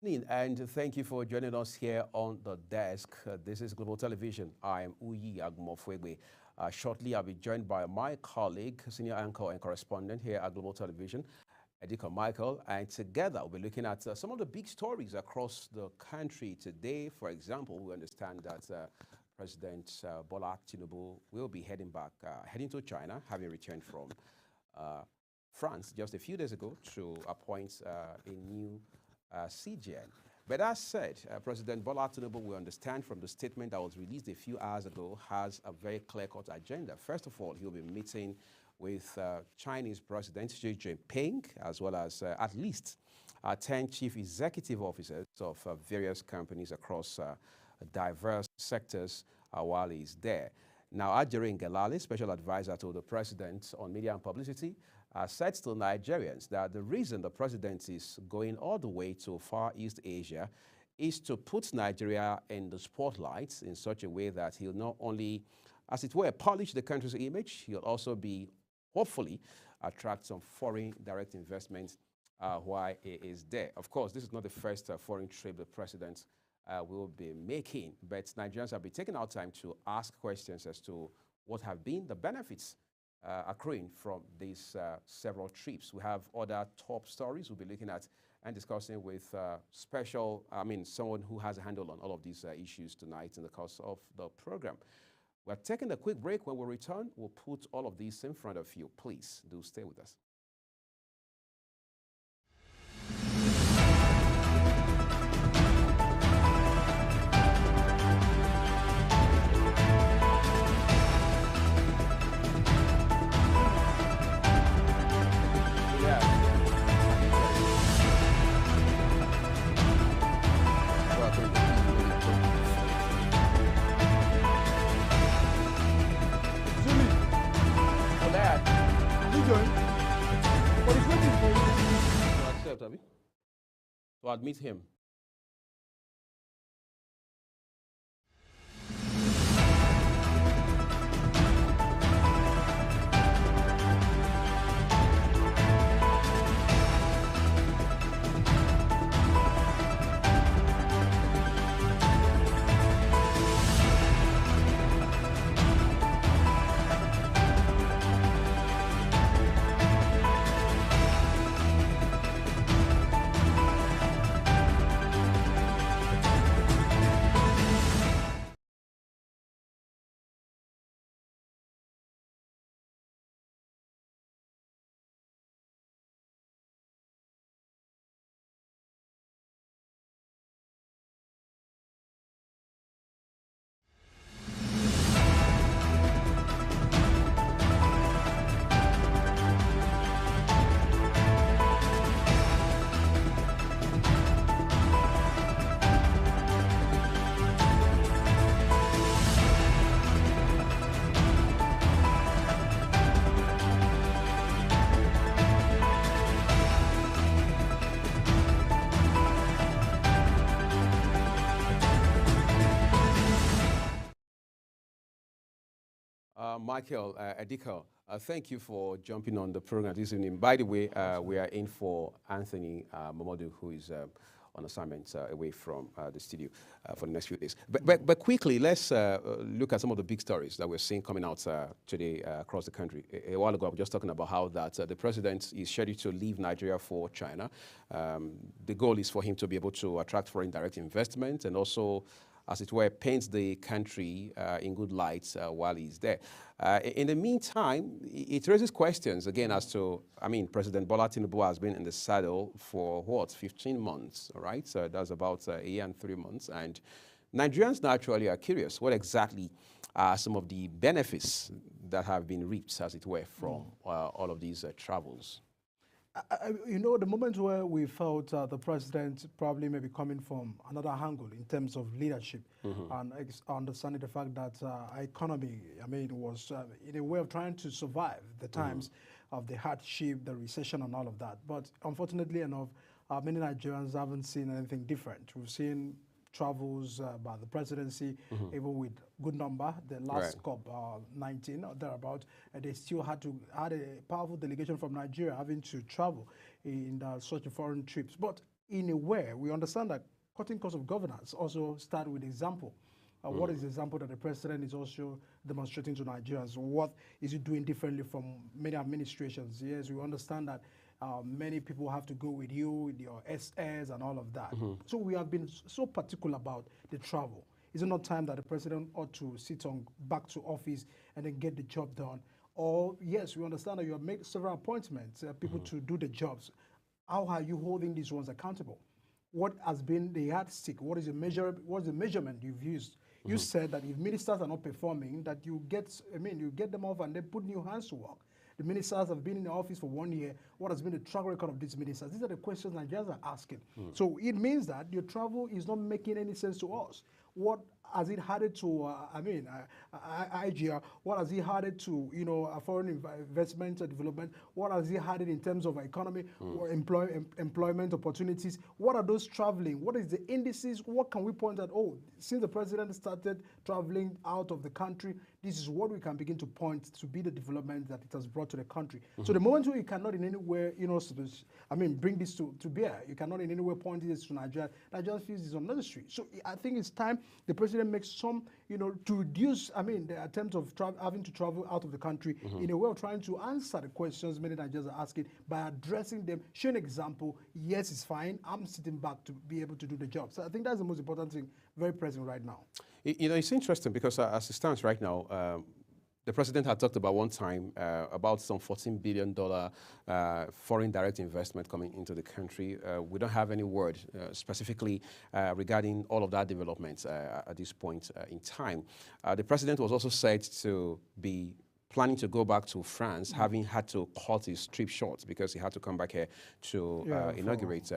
And thank you for joining us here on the desk. This is Global Television. I am Uyi Agumofwegbe. Shortly, I'll be joined by my colleague, senior anchor and correspondent here at Global Television, Edika Michael, and together we'll be looking at some of the big stories across the country today. For example, we understand that President Bola Tinubu will be heading to China, having returned from uh, France just a few days ago to appoint a new CGN. But as said, President Bola Tinubu, we understand from the statement that was released a few hours ago, has a very clear-cut agenda. First of all, he'll be meeting with Chinese President Xi Jinping, as well as at least 10 chief executive officers of various companies across diverse sectors while he's there. Now, Ajere Ngelale, special advisor to the president on media and publicity, said to Nigerians that the reason the president is going all the way to Far East Asia is to put Nigeria in the spotlight in such a way that he'll not only, as it were, polish the country's image, he'll also be, hopefully, attract some foreign direct investment while he is there. Of course, this is not the first foreign trip the president will be making, but Nigerians have been taking our time to ask questions as to what have been the benefits accruing from these several trips. We have other top stories we'll be looking at and discussing with someone who has a handle on all of these issues tonight in the course of the program. We're taking a quick break. When we return, we'll put all of these in front of you. Please do stay with us. To admit him. Michael Edika, thank you for jumping on the program this evening. By the way, we are in for Anthony Momodu, who is on assignment away from the studio for the next few days. But quickly, let's look at some of the big stories that we're seeing coming out today across the country. A while ago, I was just talking about how that the president is scheduled to leave Nigeria for China. The goal is for him to be able to attract foreign direct investment and also, as it were, paints the country in good light while he's there. In the meantime, it raises questions again as to, President Bola Tinubu has been in the saddle for what, 15 months, all right? So that's about a year and 3 months. And Nigerians naturally are curious what exactly are some of the benefits that have been reaped, as it were, from all of these travels. The moment where we felt the president probably may be coming from another angle in terms of leadership and understanding the fact that our economy, was in a way of trying to survive the times of the hardship, the recession and all of that. But unfortunately enough, many Nigerians haven't seen anything different. We've seen travels by the presidency, even with good number, the last COP19 or thereabout, they still had a powerful delegation from Nigeria having to travel in such foreign trips. But in a way, we understand that cutting cost of governance also start with example. What is the example that the president is also demonstrating to Nigerians? What is he doing differently from many administrations? Yes, we understand that many people have to go with you, with your SS and all of that. So we have been so particular about the travel. Is it not time that the president ought to sit on back to office and then get the job done? Or yes, we understand that you have made several appointments, people to do the jobs. How are you holding these ones accountable? What has been the yardstick? What is the measurement you've used? You said that if ministers are not performing, that you get them off and they put new hands to work. The ministers have been in the office for 1 year. What has been the track record of these ministers? These are the questions Nigerians are asking. So it means that your travel is not making any sense to us. What has it added to, IGR? What has it added to, foreign investment and development? What has it added in terms of economy, or employment opportunities? What are those traveling? What is the indices? What can we point at? Oh, since the president started traveling out of the country, this is what we can begin to point to be the development that it has brought to the country. So the moment you cannot in any way, bring this to bear, you cannot in any way point this to Nigeria, Nigeria feels is unnecessary. So I think it's time the president makes some, to reduce, the attempt of having to travel out of the country in a way of trying to answer the questions many Nigerians are asking by addressing them, showing example. Yes, it's fine. I'm sitting back to be able to do the job. So I think that's the most important thing, very present right now. It's interesting because as it stands right now, the president had talked about one time about some $14 billion foreign direct investment coming into the country. We don't have any word specifically regarding all of that development at this point in time. The president was also said to be planning to go back to France, having had to cut his trip short because he had to come back here to inaugurate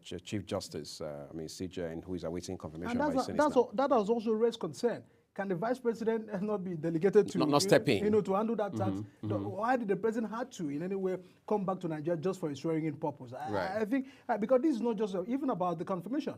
Chief Justice, CJ, who is awaiting confirmation by the Senate. That has also raised concern. Can the vice president not be delegated to not step in, to handle that task? Why did the president have to, in any way, come back to Nigeria just for a swearing-in purpose? I think because this is not just even about the confirmation.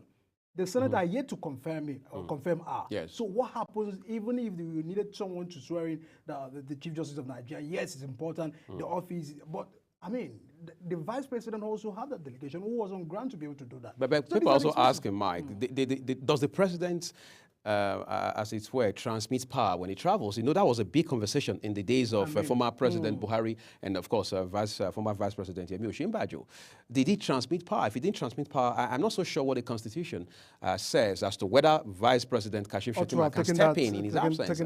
The Senate are yet to confirm it or confirm her. Yes. So what happens even if you needed someone to swear in the Chief Justice of Nigeria? Yes, it's important. The office, but the vice president also had that delegation who was on ground to be able to do that. But so people also asking, Mike, does the president, as it were, transmit power when he travels? That was a big conversation in the days of former President Buhari and, of course, former Vice President Yemi Osinbajo. Did he transmit power? If he didn't transmit power, I'm not so sure what the Constitution says as to whether Vice President Kashim Shettima can step in his absence.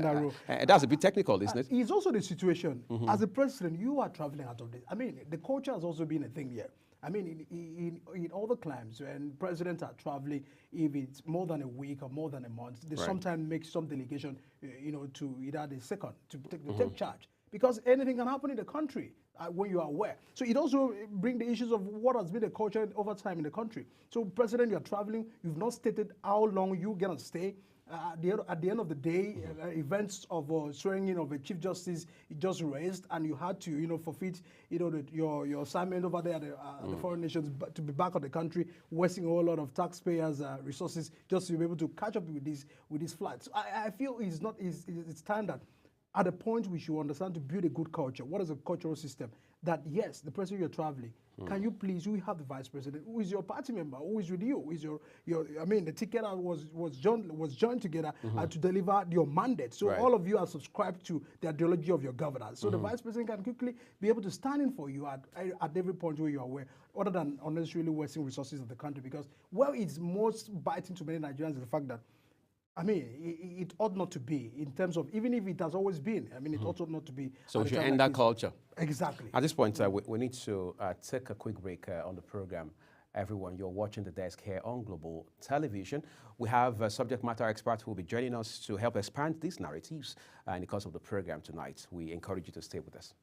That's a bit technical, isn't it? It's also the situation. As a president, you are traveling out of this. The culture has also been a thing here. In all the climes, when presidents are traveling, if it's more than a week or more than a month, they sometimes make some delegation, to either the second, to take charge. Because anything can happen in the country when you are aware. So it also brings the issues of what has been the culture over time in the country. So, President, you're traveling, you've not stated how long you're going to stay. At the end of the day, events of swearing in of a Chief Justice just raised, and you had to, forfeit, your assignment over there at the foreign nations to be back on the country, wasting a whole lot of taxpayers' resources just to be able to catch up with these flights. I feel it's time that at a point we should understand to build a good culture. What is a cultural system? That yes, the president you're traveling, can you please, we have the vice president, who is your party member, who is with you, who is the ticket was joined together to deliver your mandate. So all of you are subscribed to the ideology of your governance. So the vice president can quickly be able to stand in for you at every point where you are aware, other than unnecessarily wasting resources of the country. Because, it's most biting to many Nigerians is the fact that it ought not to be, in terms of, even if it has always been, it ought not to be. So we should end that culture. Exactly. At this point, we need to take a quick break on the program. Everyone, you're watching The Desk here on Global Television. We have a subject matter expert who will be joining us to help expand these narratives in the course of the program tonight. We encourage you to stay with us.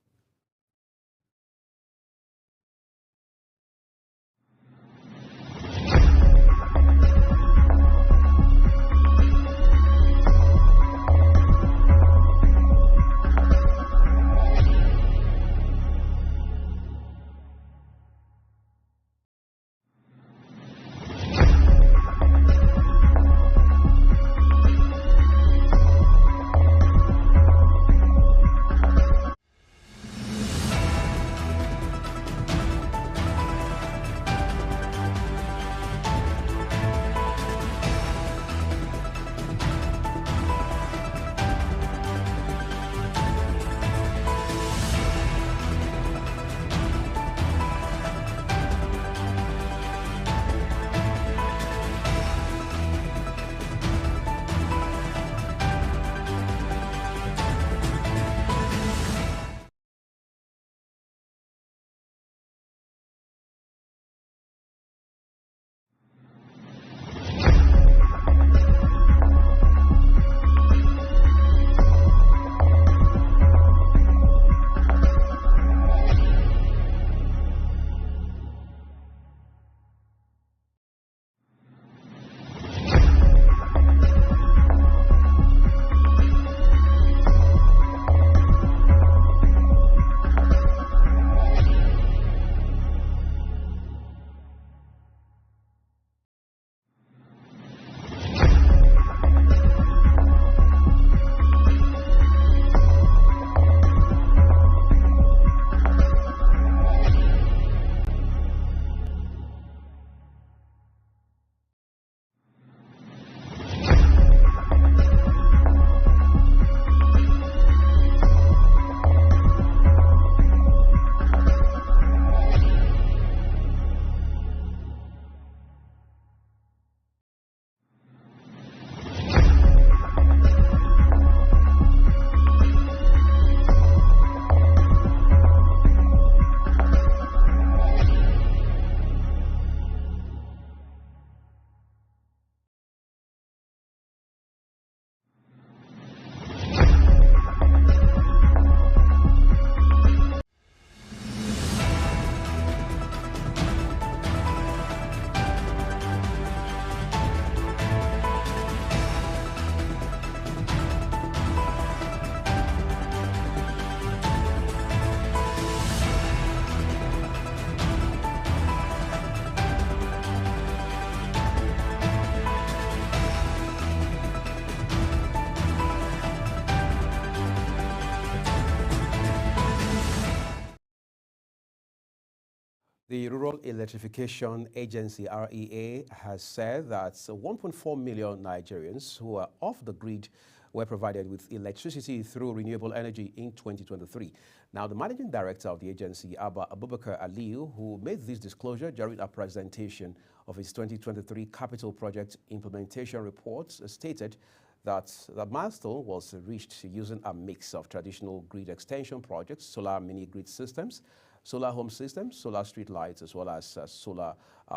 The Rural Electrification Agency, REA, has said that 1.4 million Nigerians who are off the grid were provided with electricity through renewable energy in 2023. Now, the managing director of the agency, Abba Abubakar Aliyu, who made this disclosure during a presentation of his 2023 capital project implementation report, stated that the milestone was reached using a mix of traditional grid extension projects, solar mini grid systems, solar home systems, solar street lights, as well as solar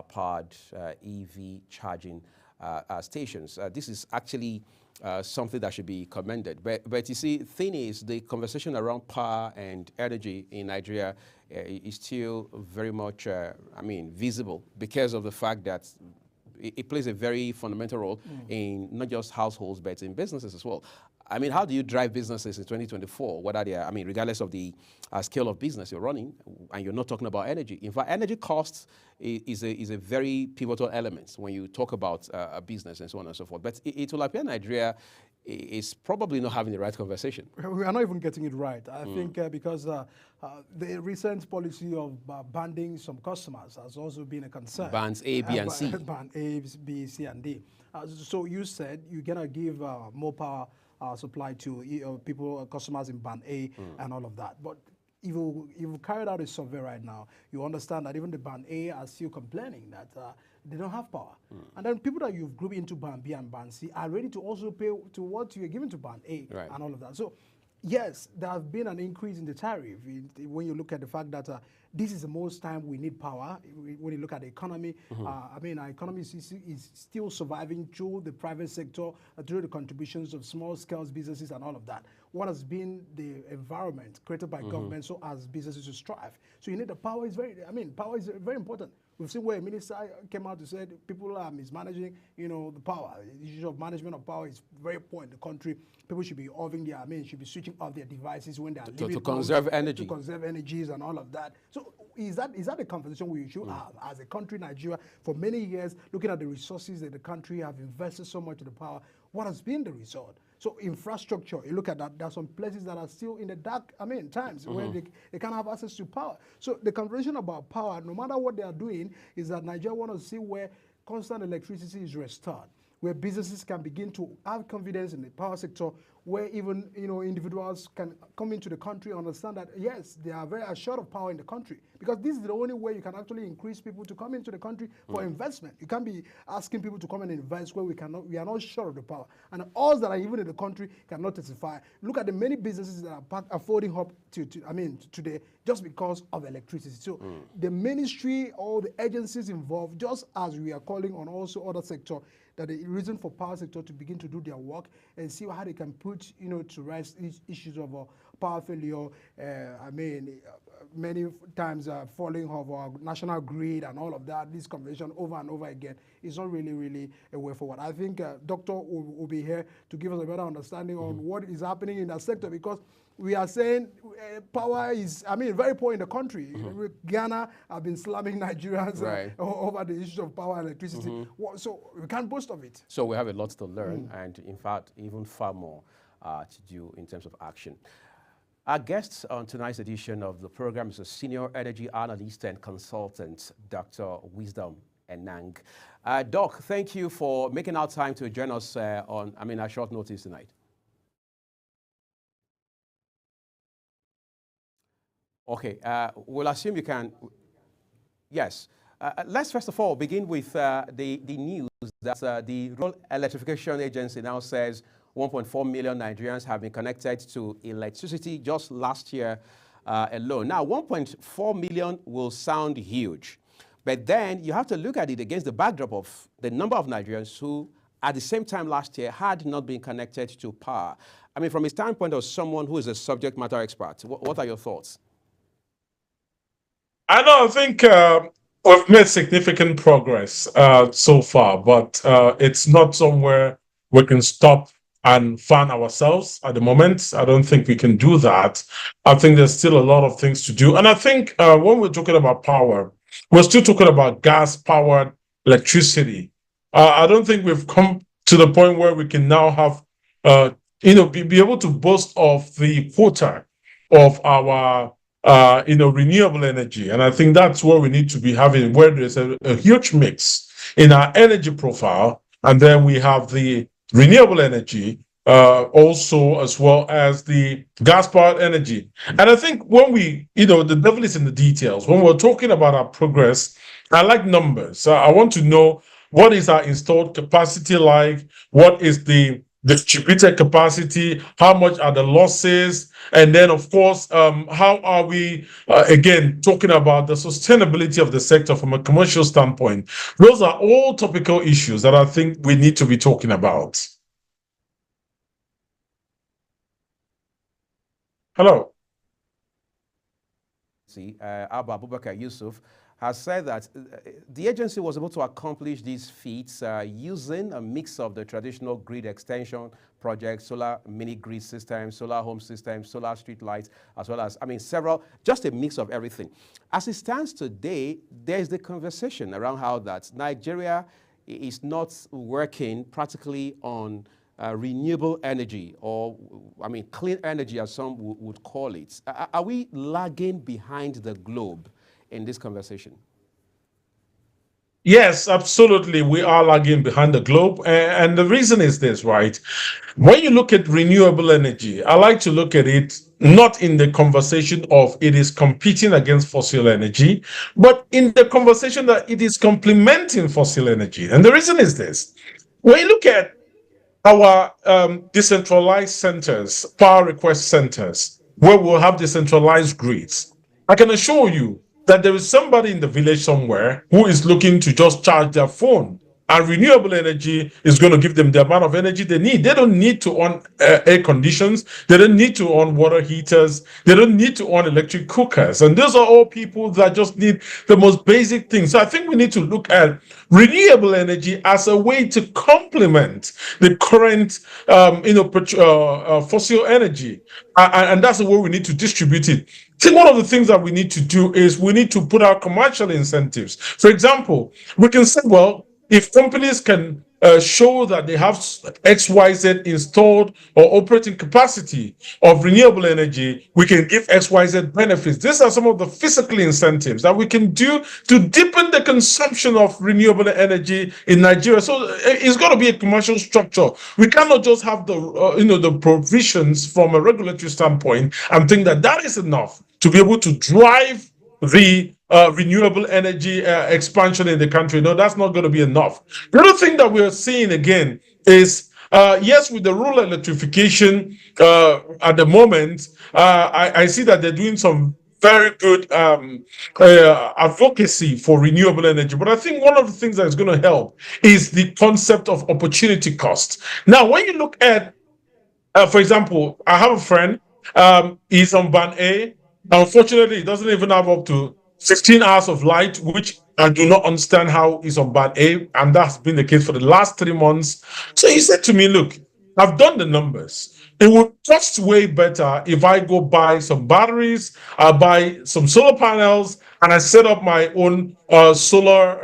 powered EV charging stations. This is actually something that should be commended. But you see, thing is, the conversation around power and energy in Nigeria is still very much, visible because of the fact that it plays a very fundamental role in not just households, but in businesses as well. I mean, how do you drive businesses in 2024, whether they are, regardless of the scale of business you're running, and you're not talking about energy? In fact, energy costs is a very pivotal element when you talk about a business and so on and so forth. But it will appear Nigeria is probably not having the right conversation. We are not even getting it right. I think because the recent policy of banning some customers has also been a concern. Bans A, B, and C. Ban A, B, C, and D. So you said you're going to give more power supply to people, customers in band A and all of that. But if you carried out a survey right now, you understand that even the band A are still complaining that they don't have power. And then people that you've grouped into band B and band C are ready to also pay to what you're giving to band A and all of that. So yes, there has been an increase in the tariff when you look at the fact that this is the most time we need power. When you look at the economy, our economy is still surviving through the private sector, through the contributions of small-scale businesses and all of that. What has been the environment created by government so as businesses to strive? So you need the power power is very important. We've seen where a minister came out to say people are mismanaging, the power. The issue of management of power is very poor in the country. People should be should be switching off their devices when they are leaving to conserve energy. To conserve energies and all of that. So is that a conversation we should have as a country, Nigeria, for many years, looking at the resources that the country have invested so much in the power? What has been the result? So infrastructure, you look at that, there are some places that are still in the dark, times where they can't have access to power. So the conversation about power, no matter what they are doing, is that Nigeria want to see where constant electricity is restored, where businesses can begin to have confidence in the power sector, where even individuals can come into the country and understand that yes, they are very assured of power in the country, because this is the only way you can actually increase people to come into the country for investment. You can't be asking people to come and invest where we are not sure of the power, and all that are even in the country cannot testify. Look at the many businesses that are folding up today just because of electricity. So the ministry, all the agencies involved, just as we are calling on also other sector, that the reason for power sector to begin to do their work and see how they can put to rest issues of power failure. Many times falling of our national grid and all of that. This conversation over and over again is not really a way forward. I think Doctor will be here to give us a better understanding on what is happening in that sector, because we are saying power is, very poor in the country. Ghana have been slamming Nigerians over the issue of power and electricity. So we can't boast of it. So we have a lot to learn, and in fact, even far more to do in terms of action. Our guest on tonight's edition of the program is a senior energy analyst and consultant, Dr. Wisdom Enang. Doc, thank you for making our time to join us on short notice tonight. Okay, we'll assume you can. Yes. Let's first of all begin with the news that the Rural Electrification Agency now says 1.4 million Nigerians have been connected to electricity just last year alone. Now, 1.4 million will sound huge, but then you have to look at it against the backdrop of the number of Nigerians who, at the same time last year, had not been connected to power. From a standpoint of someone who is a subject matter expert, what are your thoughts? I think we've made significant progress so far, but it's not somewhere we can stop and fan ourselves at the moment. I don't think we can do that. I think there's still a lot of things to do. And I think when we're talking about power, we're still talking about gas-powered electricity. I don't think we've come to the point where we can now have, be able to boast of the quota of our renewable energy. And I think that's where we need to be having, where there's a huge mix in our energy profile. And then we have the renewable energy, also, as well as the gas-powered energy. And I think when the devil is in the details. When we're talking about our progress, I like numbers. I want to know, what is our installed capacity like? What is the distributed capacity? How much are the losses? And then, of course, how are we, again, talking about the sustainability of the sector from a commercial standpoint? Those are all topical issues that I think we need to be talking about. Hello. Abba Abubakar Yusuf has said that the agency was able to accomplish these feats using a mix of the traditional grid extension projects, solar mini grid systems, solar home systems, solar street lights, as well as, just a mix of everything. As it stands today, there's the conversation around how that Nigeria is not working practically on renewable energy, or clean energy, as some would call it. Are we lagging behind the globe in this conversation? Yes, absolutely. We are lagging behind the globe. And the reason is this, right? When you look at renewable energy, I like to look at it not in the conversation of it is competing against fossil energy, but in the conversation that it is complementing fossil energy. And the reason is this. When you look at our decentralized centers, power request centers, where we'll have decentralized grids, I can assure you that there is somebody in the village somewhere who is looking to just charge their phone, and renewable energy is going to give them the amount of energy they need. They don't need to on air conditions. They don't need to on water heaters. They don't need to on electric cookers. And those are all people that just need the most basic things. So I think we need to look at renewable energy as a way to complement the current, fossil energy. And that's the way we need to distribute it. I think one of the things that we need to do is we need to put out commercial incentives. For example, we can say, well, if companies can show that they have XYZ installed or operating capacity of renewable energy, we can give XYZ benefits. These are some of the physical incentives that we can do to deepen the consumption of renewable energy in Nigeria. So it's got to be a commercial structure. We cannot just have the provisions from a regulatory standpoint and think that that is enough to be able to drive the renewable energy expansion in the country. No, that's not going to be enough. The other thing that we're seeing again is, yes, with the rural electrification at the moment, I see that they're doing some very good advocacy for renewable energy. But I think one of the things that is going to help is the concept of opportunity cost. Now, when you look at, for example, I have a friend, he's on Band A. Unfortunately, he doesn't even have up to 16 hours of light, which I do not understand how he's on Band A, and that's been the case for the last 3 months. So he said to me, look, I've done the numbers. It would cost way better if I go buy some batteries, I buy some solar panels, and I set up my own solar,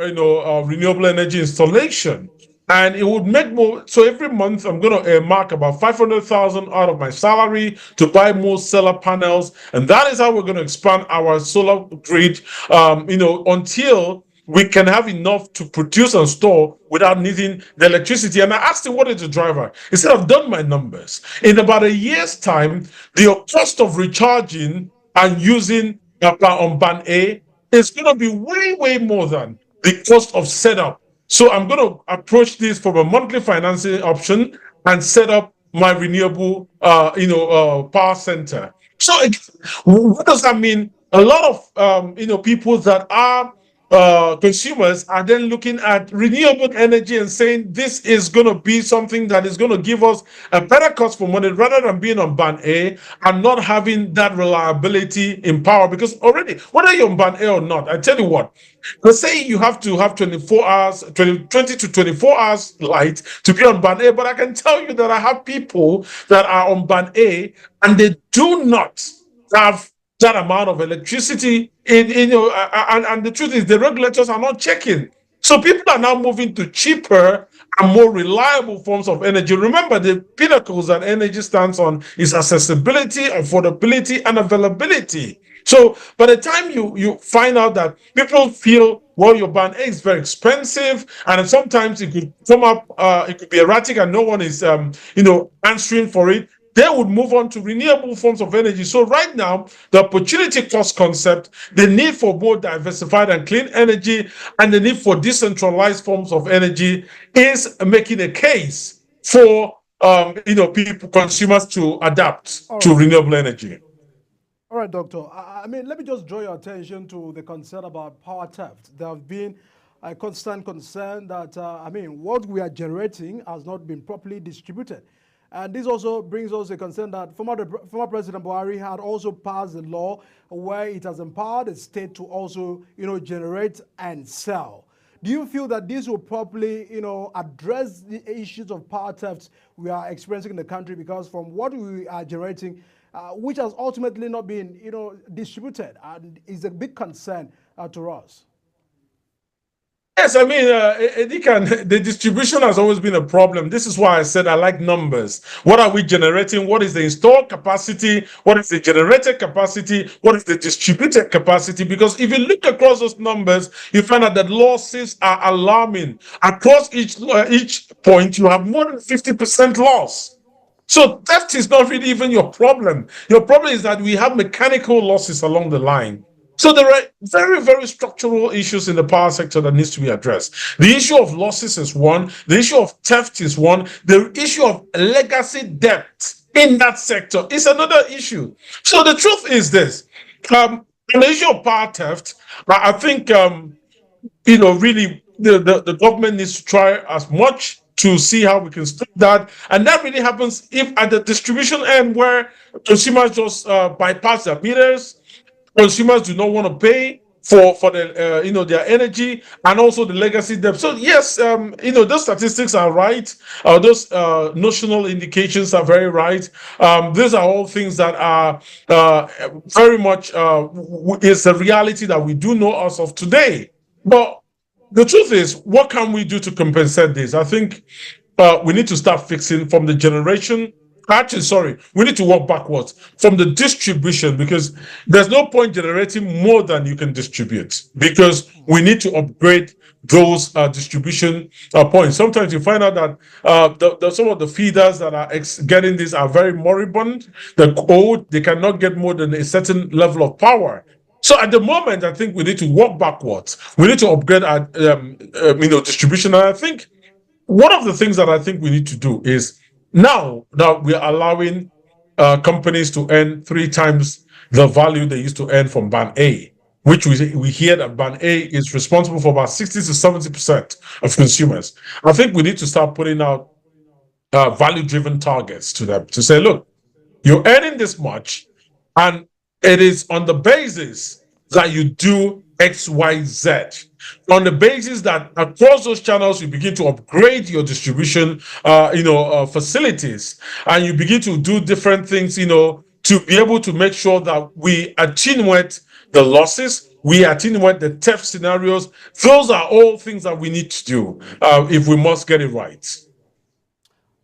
renewable energy installation. And it would make more. So every month I'm going to mark about 500,000 out of my salary to buy more solar panels, and that is how we're going to expand our solar grid. Until we can have enough to produce and store without needing the electricity. And I asked him, what is the driver? He said, I've done my numbers. In about a year's time, the cost of recharging and using on Band A is going to be way, way more than the cost of setup. So I'm going to approach this from a monthly financing option and set up my renewable, power center. So what does that mean? A lot of, people that are consumers are then looking at renewable energy and saying this is going to be something that is going to give us a better cost for money rather than being on Band A and not having that reliability in power. Because already, whether you're on Band A or not, I tell you what, let's say you have to have 24 hours, 20 to 24 hours light to be on Band A, but I can tell you that I have people that are on Band A and they do not have that amount of electricity and the truth is the regulators are not checking. So people are now moving to cheaper and more reliable forms of energy. Remember, the pinnacles that energy stands on is accessibility, affordability, and availability. So by the time you find out that people feel, well, your band A is very expensive, and sometimes it could come up, it could be erratic, and no one is answering for it, they would move on to renewable forms of energy. So right now, the opportunity cost concept, the need for both diversified and clean energy, and the need for decentralized forms of energy is making a case for people, consumers, to adapt All to right. renewable energy. All right, Doctor. I mean, let me just draw your attention to the concern about power theft. There have been a constant concern that, what we are generating has not been properly distributed. And this also brings us a concern that former President Buhari had also passed a law where it has empowered the state to also, generate and sell. Do you feel that this will properly, address the issues of power thefts we are experiencing in the country? Because from what we are generating, which has ultimately not been, distributed, and is a big concern to us. Yes, I mean, the distribution has always been a problem. This is why I said I like numbers. What are we generating? What is the installed capacity? What is the generated capacity? What is the distributed capacity? Because if you look across those numbers, you find out that losses are alarming. Across each point, you have more than 50% loss. So theft is not really even your problem. Your problem is that we have mechanical losses along the line. So there are very, very structural issues in the power sector that needs to be addressed. The issue of losses is one. The issue of theft is one. The issue of legacy debt in that sector is another issue. So the truth is this. On the issue of power theft, I think, really the government needs to try as much to see how we can stop that. And that really happens if at the distribution end, where consumers just bypass their meters, consumers do not want to pay for the their energy, and also the legacy debt. So yes, those statistics are right. Those notional indications are very right. These are all things that are very much is a reality that we do know as of today. But the truth is, what can we do to compensate this? I think we need to start fixing from the generation. Actually, sorry, we need to work backwards from the distribution, because there's no point generating more than you can distribute, because we need to upgrade those distribution points. Sometimes you find out that some of the feeders that are getting this are very moribund. They're old. They cannot get more than a certain level of power. So at the moment, I think we need to work backwards. We need to upgrade our distribution. And I think one of the things that I think we need to do is, now that we're allowing companies to earn 3 times the value they used to earn from Band A, which we hear that Band A is responsible for about 60 to 70% of consumers. I think we need to start putting out value-driven targets to them to say, look, you're earning this much, and it is on the basis that you do X, Y, Z. On the basis that across those channels, you begin to upgrade your distribution, facilities, and you begin to do different things, to be able to make sure that we attenuate the losses, we attenuate the theft scenarios. Those are all things that we need to do if we must get it right.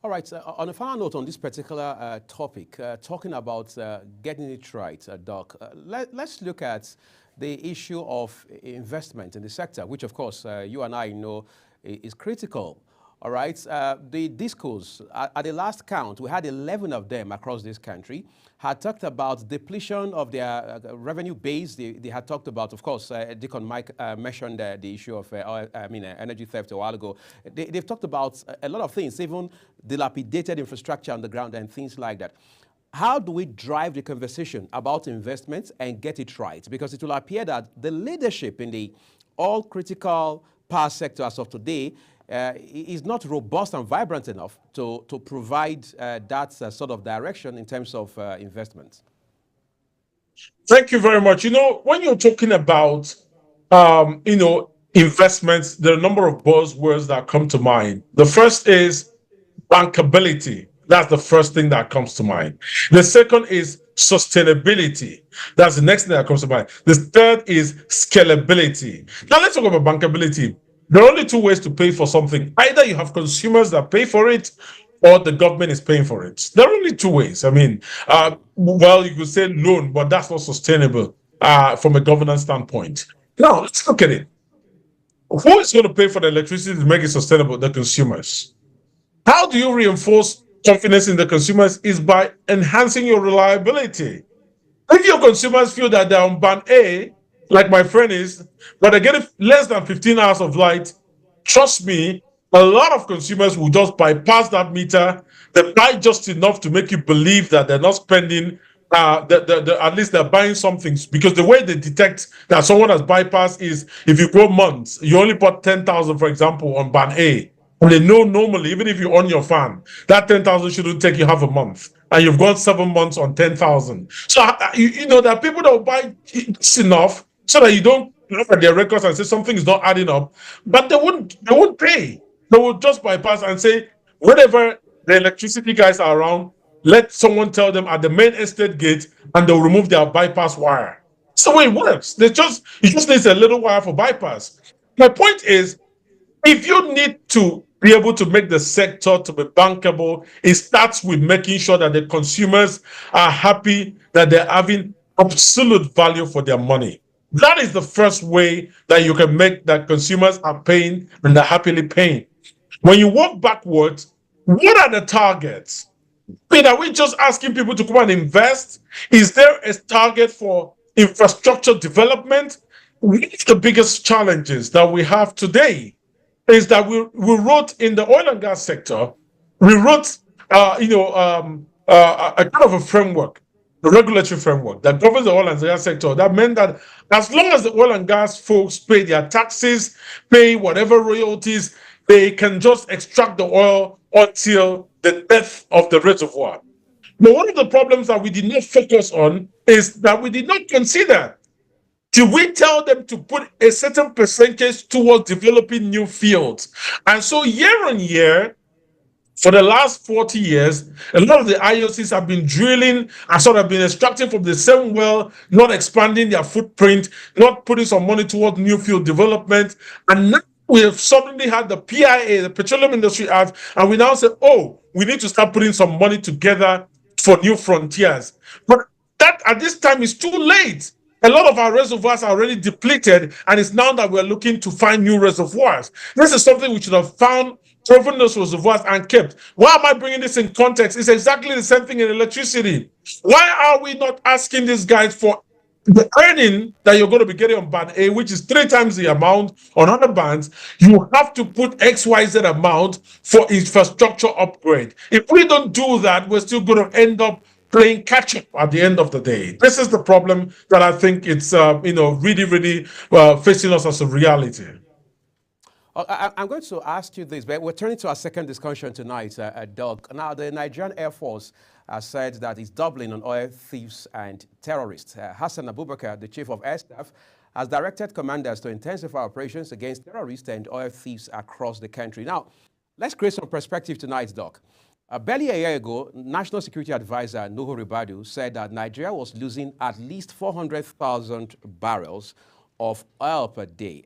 All right. On a final note on this particular topic, talking about getting it right, Doc, let's look at the issue of investment in the sector, which, of course, you and I know is critical. All right. The discos, at the last count, we had 11 of them across this country, had talked about depletion of their revenue base. They had talked about, of course, Deacon Mike mentioned the issue of energy theft a while ago. They've talked about a lot of things, even dilapidated infrastructure on the ground and things like that. How do we drive the conversation about investments and get it right? Because it will appear that the leadership in the all-critical power sector as of today is not robust and vibrant enough to provide that sort of direction in terms of investment. Thank you very much. When you're talking about, investments, there are a number of buzzwords that come to mind. The first is bankability. That's the first thing that comes to mind. The second is sustainability. That's the next thing that comes to mind. The third is scalability. Now let's talk about bankability. There are only 2 ways to pay for something. Either you have consumers that pay for it, or the government is paying for it. There are only 2 ways. I mean, you could say loan, but that's not sustainable. from a governance standpoint. Now, let's look at it. Who is going to pay for the electricity to make it sustainable? The consumers. How do you reinforce confidence in the consumers? Is by enhancing your reliability. If your consumers feel that they're on band A, like my friend is, but they're getting less than 15 hours of light, trust me, a lot of consumers will just bypass that meter. They buy just enough to make you believe that they're not spending, at least they're buying something, because the way they detect that someone has bypassed is if you go months, you only bought 10,000, for example, on band A. And they know normally, even if you own your fan, that 10,000 shouldn't take you half a month. And you've gone 7 months on 10,000. So, you know, there are people that will buy just enough so that you don't look at their records and say something is not adding up. But they won't pay. They will just bypass and say, whenever the electricity guys are around, let someone tell them at the main estate gate and they'll remove their bypass wire. So it works. It just needs a little wire for bypass. My point is, if you need to be able to make the sector to be bankable, it starts with making sure that the consumers are happy that they're having absolute value for their money. That is the first way that you can make that consumers are paying and they're happily paying. When you work backwards, what are the targets? Are we just asking people to come and invest? Is there a target for infrastructure development? One of the biggest challenges that we have today is that we wrote in the oil and gas sector, we wrote, a kind of a framework, the regulatory framework that governs the oil and gas sector. That meant that as long as the oil and gas folks pay their taxes, pay whatever royalties, they can just extract the oil until the death of the reservoir. But one of the problems that we did not focus on is that we did not consider, do we tell them to put a certain percentage towards developing new fields? And so year on year, for the last 40 years, a lot of the IOCs have been drilling and sort of been extracting from the same well, not expanding their footprint, not putting some money towards new field development. And now we have suddenly had the PIA, the Petroleum Industry Act, and we now say, oh, we need to start putting some money together for new frontiers. But that at this time is too late. A lot of our reservoirs are already depleted, and it's now that we're looking to find new reservoirs. This is something we should have found, proven those reservoirs, and kept. Why am I bringing this in context? It's exactly the same thing in electricity. Why are we not asking these guys for the earning that you're going to be getting on band A, which is 3 times the amount on other bands? You have to put XYZ amount for infrastructure upgrade. If we don't do that, we're still going to end up playing catch up at the end of the day. This is the problem that I think it's really facing us as a reality. I'm going to ask you this, but we're turning to our second discussion tonight, Doug. Now, the Nigerian Air Force said that it's doubling on oil thieves and terrorists. Hassan Abubakar, the Chief of Air Staff, has directed commanders to intensify operations against terrorists and oil thieves across the country. Now, let's create some perspective tonight, Doc. Barely a year ago, National Security Advisor Nuhu Ribadu said that Nigeria was losing at least 400,000 barrels of oil per day.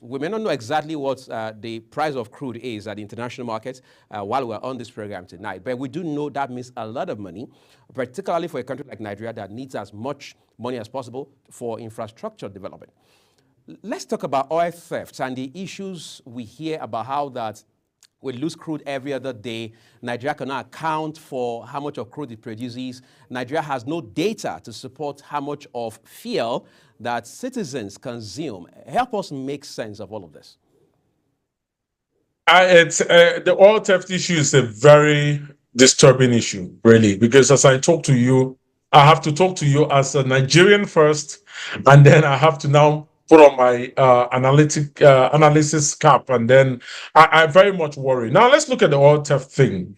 We may not know exactly what the price of crude is at the international market while we're on this program tonight, but we do know that means a lot of money, particularly for a country like Nigeria that needs as much money as possible for infrastructure development. Let's talk about oil thefts and the issues we hear about how that we lose crude every other day. Nigeria cannot account for how much of crude it produces. Nigeria has no data to support how much of fuel that citizens consume. Help us make sense of all of this. The oil theft issue is a very disturbing issue, really, because as I talk to you, I have to talk to you as a Nigerian first, and then I have to now put on my analysis cap, and then I very much worry. Now, let's look at the oil theft thing.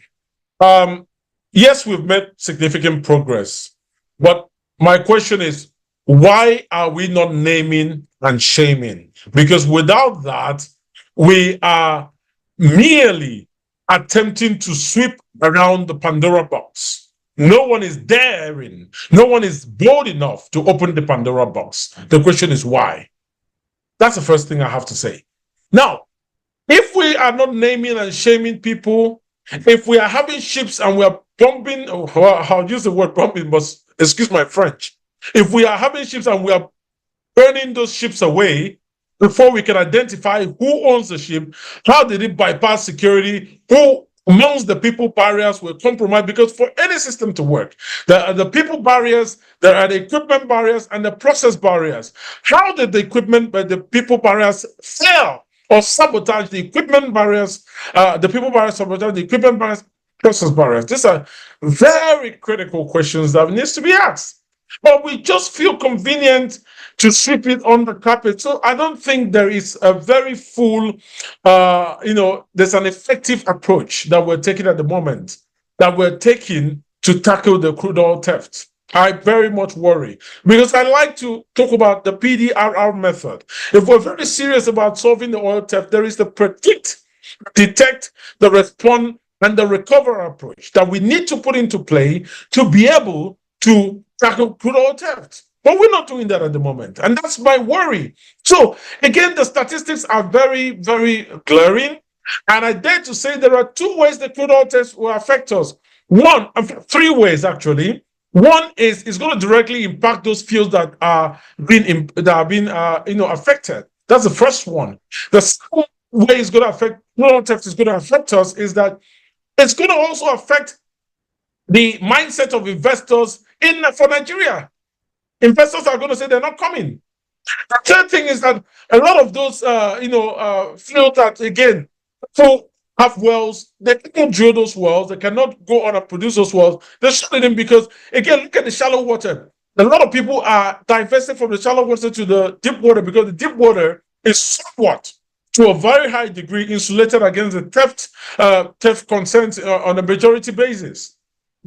Yes, we've made significant progress, but my question is, why are we not naming and shaming? Because without that, we are merely attempting to sweep around the Pandora box. No one is daring, no one is bold enough to open the Pandora box. The question is why? That's the first thing I have to say. Now, if we are not naming and shaming people, if we are having ships and we are bombing, I'll use the word bombing, but excuse my French. If we are having ships and we are burning those ships away before we can identify who owns the ship, how did it bypass security, who amongst the people barriers were compromised? Because for any system to work, there are the people barriers, there are the equipment barriers, and the process barriers. How did the equipment, the people barriers fail or sabotage the equipment barriers, the people barriers sabotage the equipment barriers, process barriers? These are very critical questions that needs to be asked. But we just feel convenient to sweep it on the carpet. So I don't think there is a very full, there's an effective approach that we're taking at the moment, that we're taking to tackle the crude oil theft. I very much worry, because I like to talk about the PDRR method. If we're very serious about solving the oil theft, there is the predict, detect, the respond, and the recover approach that we need to put into play to be able to tackle crude oil theft. But we're not doing that at the moment. And that's my worry. So again, the statistics are very, very glaring. And I dare to say there are two ways the crude oil theft will affect us. Three ways actually. One is it's going to directly impact those fields that are being affected. That's the first one. The second way it's going to affect crude oil theft is going to affect us is that it's going to also affect the mindset of investors for Nigeria. Investors are going to say they're not coming. The third thing is that a lot of those, fields that, again, people have wells, they cannot drill those wells, they cannot go on and produce those wells. They're shutting them because, again, look at the shallow water. A lot of people are divesting from the shallow water to the deep water because the deep water is somewhat, to a very high degree, insulated against the theft concerns on a majority basis.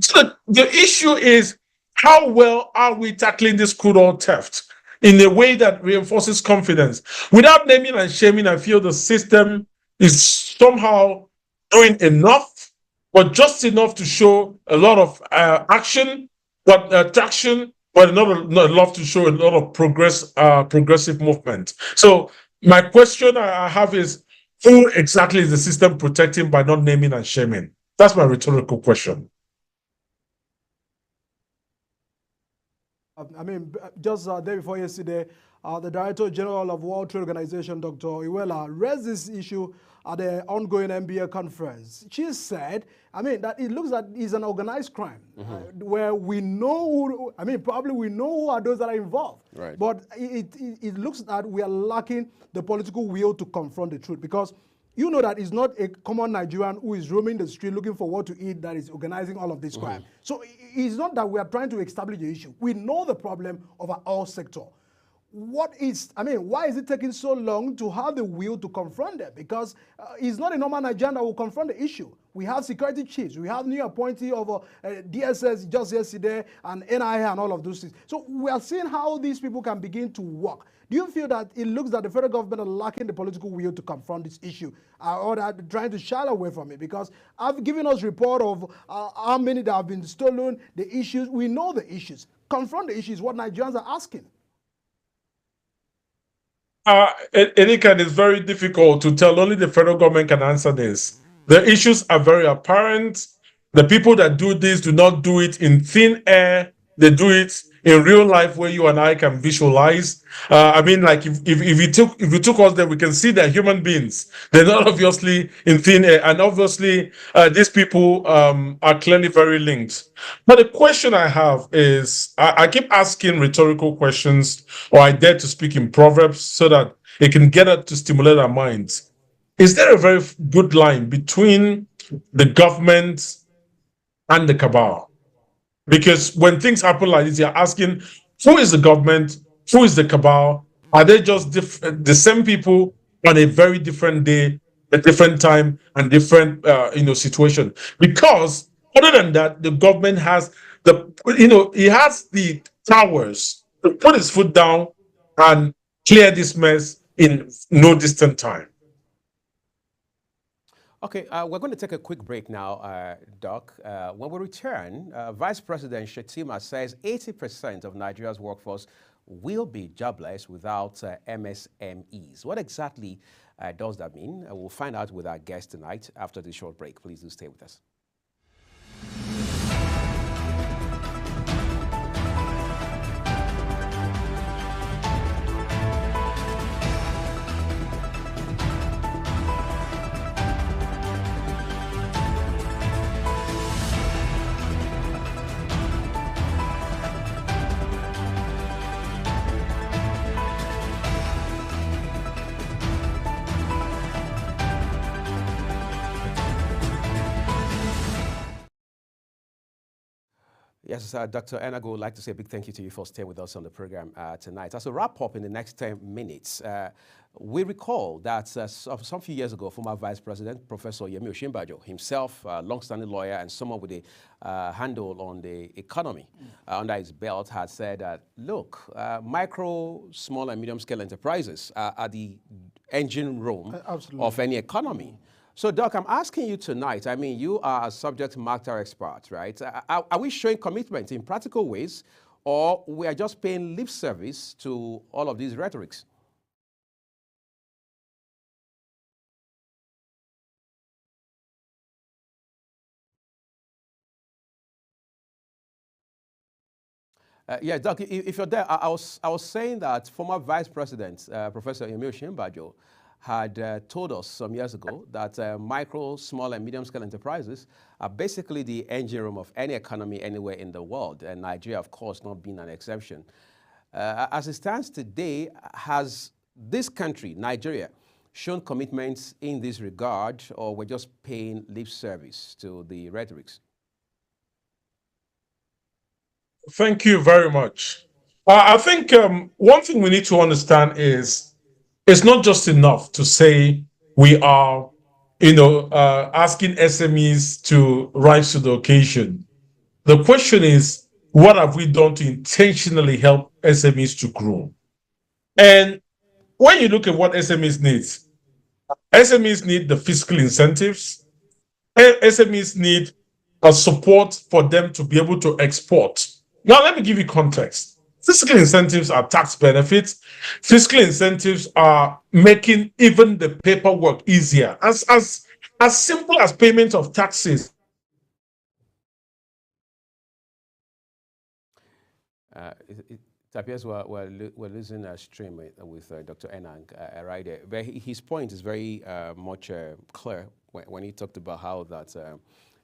So the issue is, how well are we tackling this crude oil theft in a way that reinforces confidence? Without naming and shaming, I feel the system is somehow doing enough, but just enough to show a lot of action, but traction, but not enough to show a lot of progressive movement. So my question I have is, who exactly is the system protecting by not naming and shaming? That's my rhetorical question. I mean, just day before yesterday, the Director General of World Trade Organization, Dr. Iweala, raised this issue at the ongoing NBA conference. She said, I mean, that it looks like it's an organized crime where we know, probably we know who are those that are involved. Right. But it looks that we are lacking the political will to confront the truth, because you know that it's not a common Nigerian who is roaming the street looking for what to eat that is organizing all of this crime. So it's not that we are trying to establish the issue. We know the problem of our oil sector. Why is it taking so long to have the will to confront them? Because it's not a normal Nigerian that will confront the issue. We have security chiefs. We have new appointee of DSS just yesterday, and NIA and all of those things. So we are seeing how these people can begin to work. Do you feel that it looks that the federal government are lacking the political will to confront this issue, or that trying to shy away from it? Because I've given us report of how many that have been stolen, the issues. We know the issues. Confront the issues, what Nigerians are asking. Enikan, it's very difficult to tell. Only the federal government can answer this. The issues are very apparent. The people that do this do not do it in thin air. They do it in real life, where you and I can visualize. Like if you took us there, we can see they're human beings. They're not obviously in thin air, and obviously these people are clearly very linked. But the question I have is, I keep asking rhetorical questions, or I dare to speak in proverbs so that it can get us to stimulate our minds. Is there a very good line between the government and the cabal? Because when things happen like this, you're asking, who is the government? Who is the cabal? Are they just the same people on a very different day, a different time, and different situation? Because other than that, the government has he has the powers to put his foot down and clear this mess in no distant time. Okay, we're going to take a quick break now, Doc. When we return, Vice President Shettima says 80% of Nigeria's workforce will be jobless without MSMEs. What exactly does that mean? We'll find out with our guest tonight after this short break. Please do stay with us. Yes, Dr. Enago, would like to say a big thank you to you for staying with us on the program tonight. As a wrap up in the next 10 minutes, we recall that some few years ago, former Vice President Professor Yemi Osinbajo, himself a long-standing lawyer and someone with a handle on the economy under his belt, had said that, look, micro, small and medium-scale enterprises are the engine room of any economy. So, Doc, I'm asking you tonight, I mean, you are a subject matter expert, right? Are we showing commitment in practical ways, or we are just paying lip service to all of these rhetorics? Yeah, Doc, if you're there, I was saying that former Vice President, Professor Yemi Osinbajo, had told us some years ago that micro, small, and medium-scale enterprises are basically the engine room of any economy anywhere in the world, and Nigeria, of course, not being an exception. As it stands today, has this country, Nigeria, shown commitments in this regard, or we're just paying lip service to the rhetorics? Thank you very much. I think one thing we need to understand is it's not just enough to say we are, asking SMEs to rise to the occasion. The question is, what have we done to intentionally help SMEs to grow? And when you look at what SMEs need the fiscal incentives. SMEs need a support for them to be able to export. Now, let me give you context. Fiscal incentives are tax benefits. Fiscal incentives are making even the paperwork easier. As simple as payment of taxes. It appears we're losing a stream with Dr. Enang right there. But his point is very much clear when he talked about how that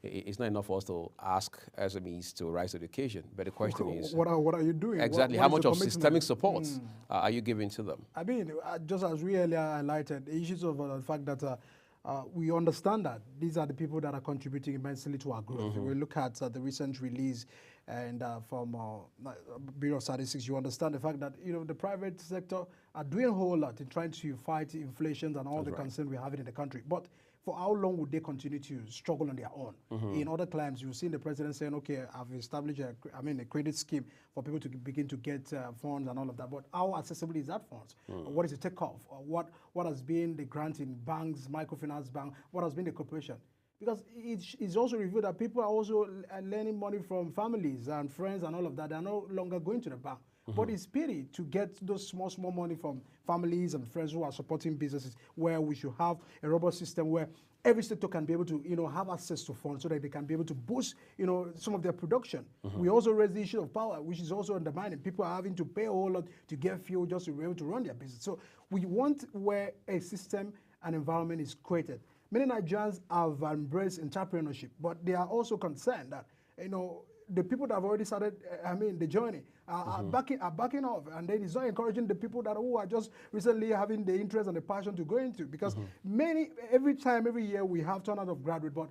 it's not enough for us to ask SMEs to rise to the occasion. But the question is, what are you doing? Exactly. How much of systemic support are you giving to them? I mean, just as we earlier highlighted, the issues of the fact that we understand that these are the people that are contributing immensely to our growth. We look at the recent release and from Bureau of Statistics, you understand the fact that the private sector are doing a whole lot in trying to fight inflation and all the concern we have in the country. But for how long would they continue to struggle on their own? In other climes, you've seen the president saying, okay, I've established a credit scheme for people to begin to get funds and all of that. But how accessible is that funds? What is the takeoff? What has been the grant in banks, microfinance bank? What has been the corporation? Because it's also revealed that people are also lending money from families and friends and all of that. They're no longer going to the bank. But it's pity to get those small money from families and friends who are supporting businesses, where we should have a robust system where every sector can be able to, have access to funds so that they can be able to boost, some of their production. We also raise the issue of power, which is also undermining. People are having to pay a whole lot to get fuel just to be able to run their business. So we want where a system and environment is created. Many Nigerians have embraced entrepreneurship, but they are also concerned that, the people that have already started, the journey, are backing off, and then it's not encouraging the people who are just recently having the interest and the passion to go into, because every year we have turnout of graduates, but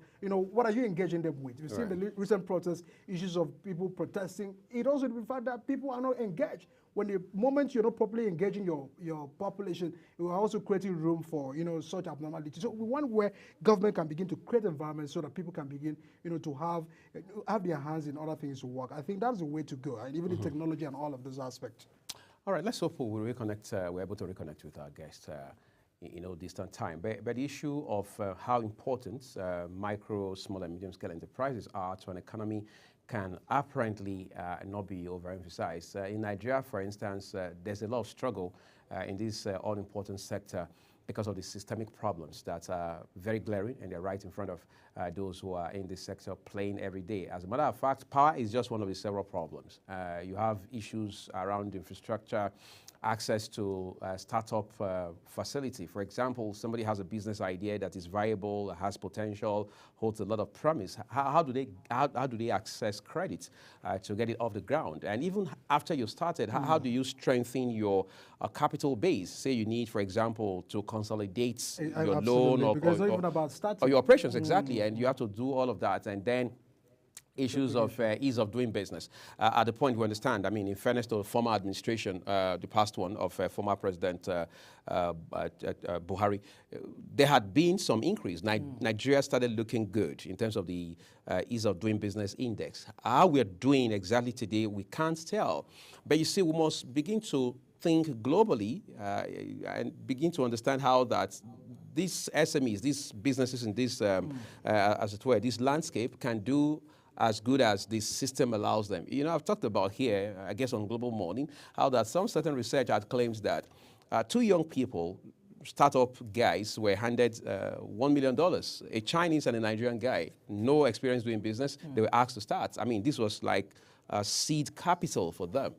what are you engaging them with? We've seen the recent protests, issues of people protesting. It also the fact that people are not engaged. When the moment you're not properly engaging your population, you are also creating room for such abnormality. So we want where government can begin to create environments so that people can begin to have their hands in other things to work. I think that's the way to go, and even the technology and all of those aspects. All right, let's hope we'll reconnect. We're able to reconnect with our guest in distant time. But the issue of how important micro, small, and medium-scale enterprises are to an economy can apparently not be overemphasized. In Nigeria, for instance, there's a lot of struggle in this all-important sector because of the systemic problems that are very glaring, and they're right in front of those who are in this sector playing every day. As a matter of fact, power is just one of the several problems. You have issues around infrastructure, access to a startup facility. For example, somebody has a business idea that is viable, has potential, holds a lot of promise. How do they access credit to get it off the ground? And even after you started, how do you strengthen your capital base? Say you need, for example, to consolidate your loan or your operations, exactly, and you have to do all of that, and then issues of ease of doing business. At the point we understand, I mean, in fairness to the former administration, the past one of former President Buhari, there had been some increase. Nigeria started looking good in terms of the ease of doing business index. How we're doing exactly today, we can't tell. But you see, we must begin to think globally and begin to understand how that these SMEs, these businesses in this, as it were, this landscape can do as good as this system allows them. You know, I've talked about here, I guess on Global Morning, how that some certain research had claims that 2 young people, startup guys, were handed $1 million. A Chinese and a Nigerian guy, no experience doing business, they were asked to start. I mean, this was like seed capital for them.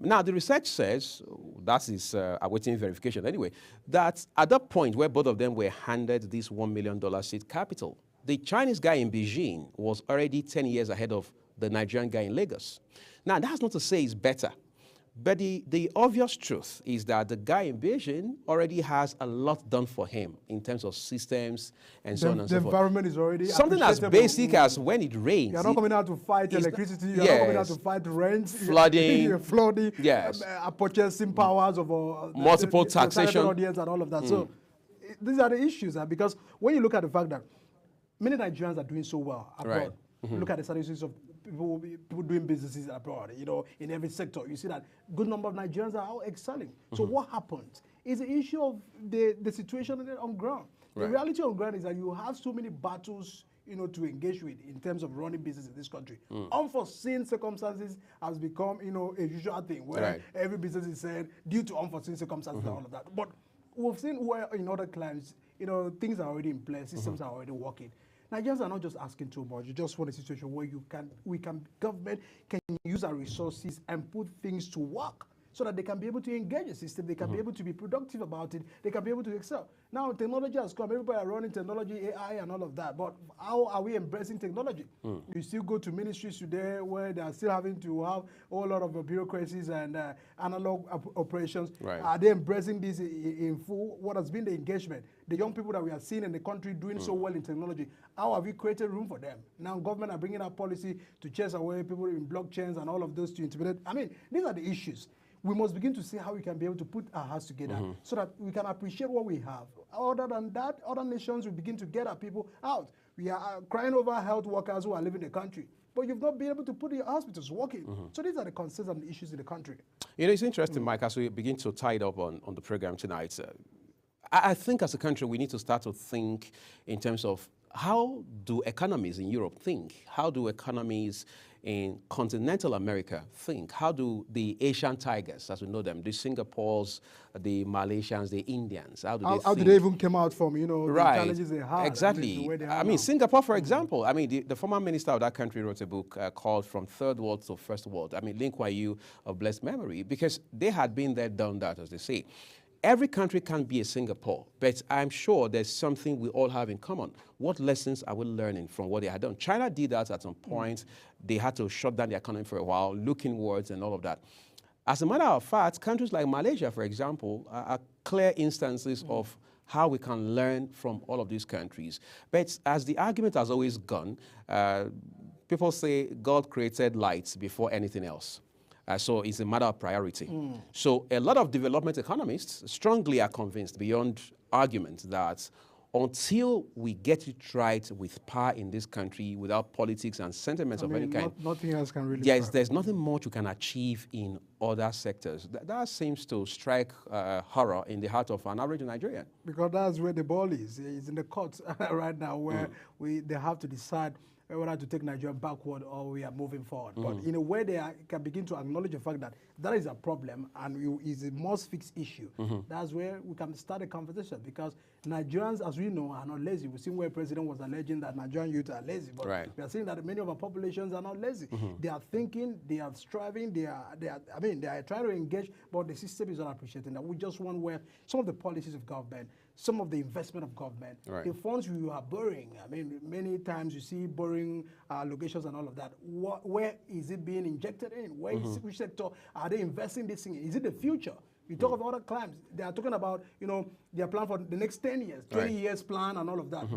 Now, the research says, that is awaiting verification anyway, that at that point where both of them were handed this $1 million seed capital, the Chinese guy in Beijing was already 10 years ahead of the Nigerian guy in Lagos. Now, that's not to say it's better, but the obvious truth is that the guy in Beijing already has a lot done for him in terms of systems and so on and so forth. The environment is already something as basic as when it rains. You're not coming out to fight electricity. You're not coming out to fight rent, flooding, yes, purchasing powers of multiple taxation audience and all of that. So these are the issues, because when you look at the fact that many Nigerians are doing so well abroad. Right. Look at the statistics of people doing businesses abroad, you know, in every sector. You see that good number of Nigerians are out excelling. So what happens is the issue of the situation on ground. Right. The reality on ground is that you have so many battles, you know, to engage with in terms of running business in this country. Unforeseen circumstances has become, you know, a usual thing where every business is said due to unforeseen circumstances and all of that. But we've seen where in other climes, you know, things are already in place, systems are already working. Nigerians are not just asking too much. You just want a situation where government can use our resources and put things to work so that they can be able to engage the system, they can be able to be productive about it, they can be able to excel. Now, technology has come, everybody are running technology, AI and all of that, but how are we embracing technology? You still go to ministries today where they are still having to have a whole lot of bureaucracies and analog operations. Right. Are they embracing this in full? What has been the engagement? The young people that we are seeing in the country doing so well in technology, how have we created room for them? Now, government are bringing out policy to chase away people in blockchains and all of those to intimidate. I mean, these are the issues. We must begin to see how we can be able to put our hearts together so that we can appreciate what we have. Other than that, other nations will begin to get our people out. We are crying over health workers who are leaving the country, but you've not been able to put your hospitals working. So these are the concerns and the issues in the country. You know, it's interesting, Mike, as we begin to tie it up on the program tonight. I think as a country, we need to start to think in terms of how do economies in Europe think? How do economies in continental America think? How do the Asian tigers, as we know them, the Singapores, the Malaysians, the Indians, how do they even come out from, you know, the challenges they had? Exactly. I mean, Singapore, for example, I mean, the former minister of that country wrote a book called From Third World to First World. I mean, Lee Kuan Yew of blessed memory, because they had been there, done that, as they say. Every country can be a Singapore, but I'm sure there's something we all have in common. What lessons are we learning from what they had done? China did that at some point. They had to shut down the economy for a while, look inwards and all of that. As a matter of fact, countries like Malaysia, for example, are clear instances of how we can learn from all of these countries. But as the argument has always gone, people say God created light before anything else. So it's a matter of priority. So a lot of development economists strongly are convinced beyond argument that until we get it right with power in this country, without politics and sentiments of any kind, nothing else can really. Yes, there's nothing much you can achieve in other sectors. That seems to strike horror in the heart of an average Nigerian. Because that's where the ball is. It's in the courts right now, where they have to decide whether to take Nigeria backward or we are moving forward. But in a way, they can begin to acknowledge the fact that that is a problem and is a must-fix issue. That's where we can start a conversation, because Nigerians, as we know, are not lazy. We've seen where President was alleging that Nigerian youth are lazy, but we are seeing that many of our populations are not lazy. They are thinking, they are striving, they are trying to engage, but the system is not appreciating that. We just want where some of the policies of government, some of the investment of government, the funds you are borrowing. I mean, many times you see borrowing locations and all of that. Where is it being injected in? Where is, which sector are they investing this in? Is it the future? You talk of other climes, they are talking about, you know, their plan for the next 10 years, 20 years plan and all of that.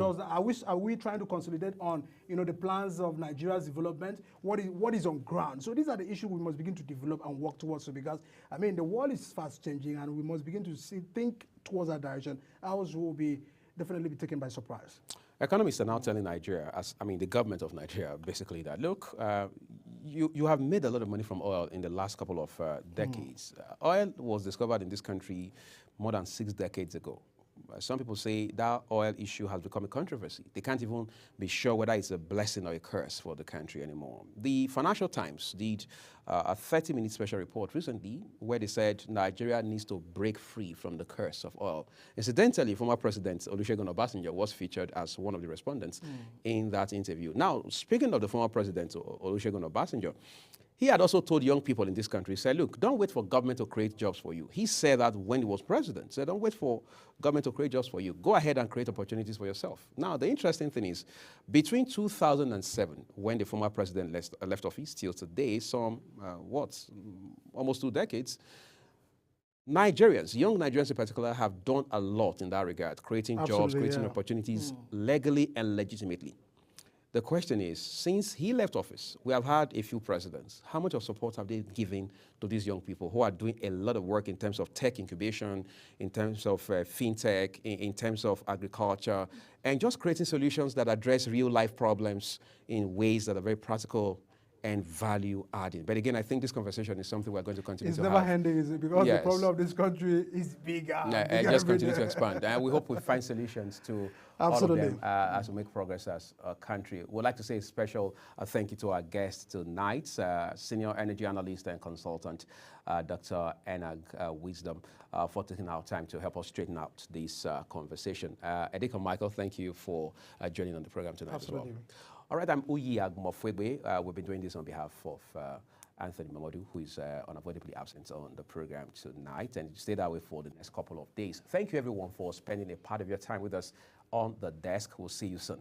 Are we trying to consolidate on, you know, the plans of Nigeria's development? What is on ground? So these are the issues we must begin to develop and work towards. So because, I mean, the world is fast changing and we must begin to think towards that direction. Ours will definitely be taken by surprise. Economists are now telling Nigeria, the government of Nigeria, basically that, look, you have made a lot of money from oil in the last couple of decades. Oil was discovered in this country more than 6 decades ago. Some people say that oil issue has become a controversy. They can't even be sure whether it's a blessing or a curse for the country anymore. The Financial Times did a 30-minute special report recently where they said Nigeria needs to break free from the curse of oil. Incidentally, former President Olusegun Obasanjo was featured as one of the respondents in that interview. Now, speaking of the former President Olusegun Obasanjo, he had also told young people in this country, he said, look, don't wait for government to create jobs for you. He said that when he was president. He said, don't wait for government to create jobs for you. Go ahead and create opportunities for yourself. Now, the interesting thing is, between 2007, when the former president left office, till today, almost 2 decades, Nigerians, young Nigerians in particular, have done a lot in that regard, creating jobs, creating opportunities legally and legitimately. The question is, since he left office, we have had a few presidents. How much of support have they given to these young people who are doing a lot of work in terms of tech incubation, in terms of fintech, in terms of agriculture, and just creating solutions that address real-life problems in ways that are very practical and value-adding. But again, I think this conversation is something we're going to continue to have. It's never ending, is it? Because the problem of this country is bigger. And just continue to expand. And we hope we find solutions to all of them as we make progress as a country. We'd like to say a special thank you to our guest tonight, Senior Energy Analyst and Consultant, Dr. Enag Wisdom, for taking our time to help us straighten out this conversation. Edeka Michael, thank you for joining on the program tonight as well. All right, I'm Uyi Agumofwegbe. We've been doing this on behalf of Anthony Mamadou, who is unavoidably absent on the program tonight, and stay that way for the next couple of days. Thank you, everyone, for spending a part of your time with us on the desk. We'll see you soon.